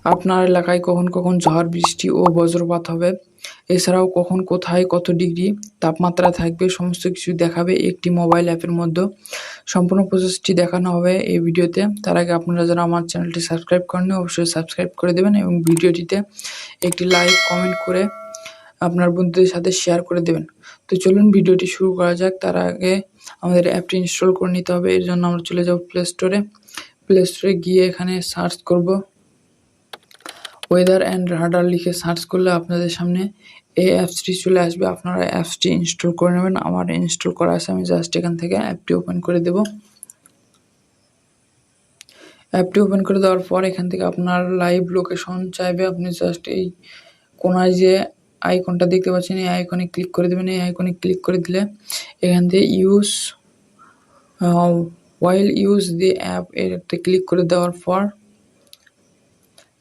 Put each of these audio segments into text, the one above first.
আপনার এলাকায় কখন কখন ঝড় বৃষ্টি ও বজ্রপাত হবে, এছাড়াও কখন কোথায় কত ডিগ্রি তাপমাত্রা থাকবে সমস্ত কিছু দেখাবে একটি মোবাইল অ্যাপের মধ্যে। সম্পূর্ণ প্রসেসটি দেখানো হবে এই ভিডিওতে। তার আগে আপনারা যারা আমার চ্যানেলটি সাবস্ক্রাইব করেননি অবশ্যই সাবস্ক্রাইব করে দেবেন এবং ভিডিওটিতে একটি লাইক কমেন্ট করে আপনার বন্ধুদের সাথে শেয়ার করে দেবেন। তো চলুন ভিডিওটি শুরু করা যাক। তার আগে আমাদের অ্যাপটি ইনস্টল করে নিতে হবে। এর জন্য আমরা চলে যাব প্লে স্টোরে। প্লে স্টোরে গিয়ে এখানে সার্চ করব ওয়েদার অ্যান্ড রাডার লিখে সার্চ করলে আপনাদের সামনে এই অ্যাপসটি চলে আসবে। আপনারা অ্যাপসটি ইনস্টল করে নেবেন। আমার ইনস্টল করা আছে, আমি জাস্ট এখান থেকে অ্যাপটি ওপেন করে দেব। অ্যাপটি ওপেন করে দেওয়ার পর এখান থেকে আপনার লাইভ লোকেশন চাইবে। আপনি জাস্ট এই কোনায় যে আইকনটা দেখতে পাচ্ছেন এই আইকনে ক্লিক করে দেবেন। এই আইকনে ক্লিক করে দিলে এখান থেকে ইউজ দি অ্যাপ এতে ক্লিক করে দেওয়ার পর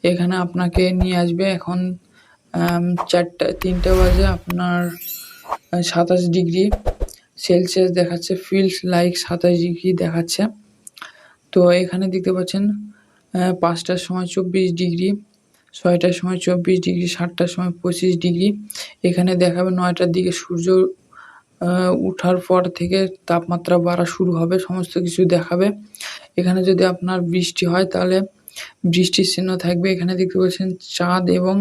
এখানে আপনাকে নিয়ে আসবে। এখন 3টা বাজে, আপনার 27 ডিগ্রি সেলসিয়াস দেখাচ্ছে, ফিলস লাইক 27 ডিগ্রি দেখাচ্ছে। তো এখানে দেখতে পাচ্ছেন 5টার সময় 24 ডিগ্রি, 6টার সময় 24 ডিগ্রি, 7টার সময় 25 ডিগ্রি। এখানে দেখাবে 9টার দিকে সূর্য উঠার পর থেকে তাপমাত্রা বাড়া শুরু হবে, সমস্ত কিছু দেখাবে। এখানে যদি আপনার বৃষ্টি হয় তাহলে বৃষ্টির চিহ্ন থাকবে। এখানে দেখতে পাচ্ছেন চাঁদ এবং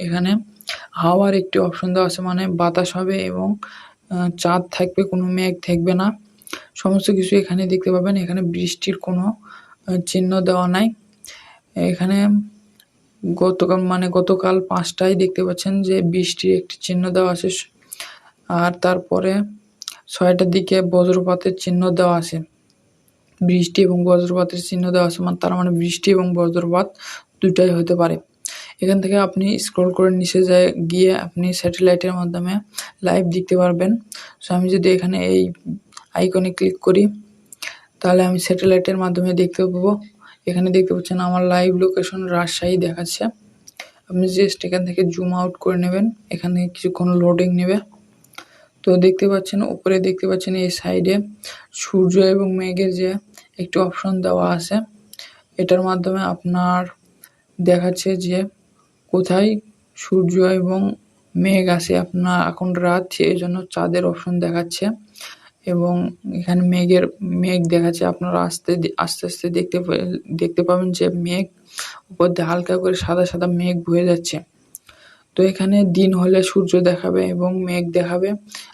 এখানে হাওয়ার একটি অপশন দেওয়া আছে, মানে বাতাস হবে এবং চাঁদ থাকবে, কোনো মেঘ থাকবে না। সমস্ত কিছু এখানে দেখতে পাবেন। এখানে বৃষ্টির কোনো চিহ্ন দেওয়া নাই। এখানে গতকাল 5টায় দেখতে পাচ্ছেন যে বৃষ্টির একটি চিহ্ন দেওয়া আছে, আর তারপরে 6টার দিকে বজ্রপাতের চিহ্ন দেওয়া আছে। বৃষ্টি এবং বজ্রপাতের চিহ্ন দেওয়া আছে, তার মানে বৃষ্টি এবং বজ্রপাত দুটাই হতে পারে। এখান থেকে আপনি স্ক্রল করে নিচে গিয়ে আপনি স্যাটেলাইটের মাধ্যমে লাইভ দেখতে পারবেন। সো আমি যদি এখানে এই আইকনে ক্লিক করি তাহলে আমি স্যাটেলাইটের মাধ্যমে দেখতে পাবো। এখানে দেখতে পাচ্ছেন আমার লাইভ লোকেশন রাজশাহী দেখাচ্ছে। আপনি জাস্ট এখান থেকে জুম আউট করে নেবেন। এখানে কিছুক্ষণ লোডিং নেবে। তো দেখতে পাচ্ছেন উপরে, দেখতে পাচ্ছেন এই সাইডে সূর্য এবং মেঘের যে একটি অপশন দেওয়া আছে, এটার মাধ্যমে আপনার দেখাচ্ছে যে কোথায় সূর্য এবং মেঘ আছে। আপনার এখন রাত, এই জন্য চাঁদের অপশন দেখাচ্ছে এবং এখানে মেঘ দেখাচ্ছে। আপনারা আস্তে আস্তে দেখতে পাবেন যে মেঘ উপর দিয়ে হালকা করে সাদা সাদা মেঘ বয়ে যাচ্ছে। তো এখানে দিন হলে সূর্য দেখাবে এবং মেঘ দেখাবে।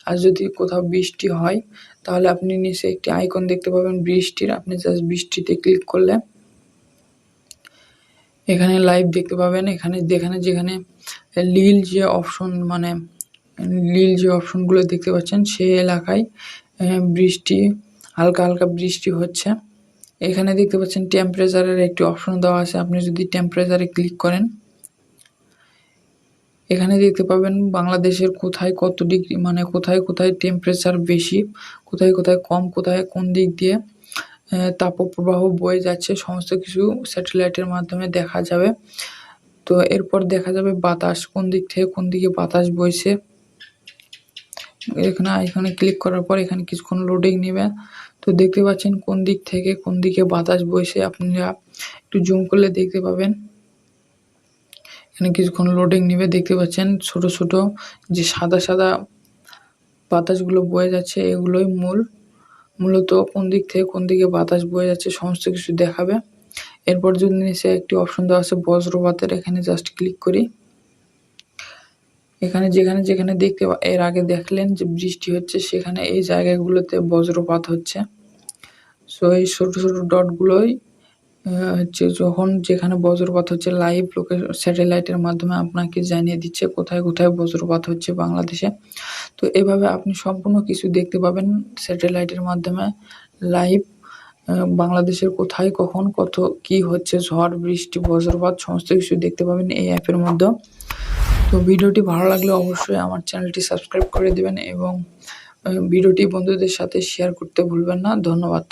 আর যদি কোথাও বৃষ্টি হয় তাহলে আপনি নিচে একটি আইকন দেখতে পাবেন বৃষ্টির, আপনি জাস্ট বৃষ্টিতে ক্লিক করলে এখানে লাইভ দেখতে পাবেন। এখানে যেখানে নীল যে অপশনগুলো দেখতে পাচ্ছেন সেই এলাকায় বৃষ্টি, হালকা হালকা বৃষ্টি হচ্ছে। এখানে দেখতে পাচ্ছেন টেম্পারেচারের একটি অপশন দেওয়া আছে। আপনি যদি টেম্পারেচারে ক্লিক করেন এখানে দেখতে পাবেন বাংলাদেশের কোথায় কত ডিগ্রি, মানে কোথায় কোথায় টেম্পারেচার বেশি, কোথায় কোথায় কম, কোথায় কোন দিক দিয়ে তাপপ্রবাহ বয়ে যাচ্ছে, সমস্ত কিছু স্যাটেলাইটের মাধ্যমে দেখা যাবে। তো এরপর দেখা যাবে বাতাস কোন দিক থেকে কোন দিকে বাতাস বইছে। এখানে ক্লিক করার পর এখানে কিছুক্ষণ লোডিং নেবে। তো দেখতে পাচ্ছেন কোন দিক থেকে কোন দিকে বাতাস বইছে, আপনারা একটু জুম করলে দেখতে পাবেন। এখানে কিছুক্ষণ লোডিং নেবে। দেখতে পাচ্ছেন ছোট ছোট যে সাদা সাদা বাতাসগুলো বয়ে যাচ্ছে, এগুলোই মূলত কোন দিক থেকে কোন দিকে বাতাস বয়ে যাচ্ছে সমস্ত কিছু দেখাবে। এরপর যদি নিচে একটি অপশন দেওয়া আছে বজ্রপাতের, এখানে জাস্ট ক্লিক করি। এখানে যেখানে যেখানে এর আগে দেখলেন যে বৃষ্টি হচ্ছে সেখানে এই জায়গাগুলোতে বজ্রপাত হচ্ছে। সো এই ছোট ছোট ডটগুলোই হচ্ছে যখন যেখানে বজ্রপাত হচ্ছে লাইভ লোকেশন স্যাটেলাইটের মাধ্যমে আপনাকে জানিয়ে দিচ্ছে কোথায় কোথায় বজ্রপাত হচ্ছে বাংলাদেশে। তো এভাবে আপনি সম্পূর্ণ কিছু দেখতে পাবেন স্যাটেলাইটের মাধ্যমে লাইভ, বাংলাদেশের কোথায় কখন কত কি হচ্ছে, ঝড় বৃষ্টি বজ্রপাত সমস্ত কিছু দেখতে পাবেন এই অ্যাপের মধ্যে। তো ভিডিওটি ভালো লাগলে অবশ্যই আমার চ্যানেলটি সাবস্ক্রাইব করে দেবেন এবং ভিডিওটি বন্ধুদের সাথে শেয়ার করতে ভুলবেন না। ধন্যবাদ।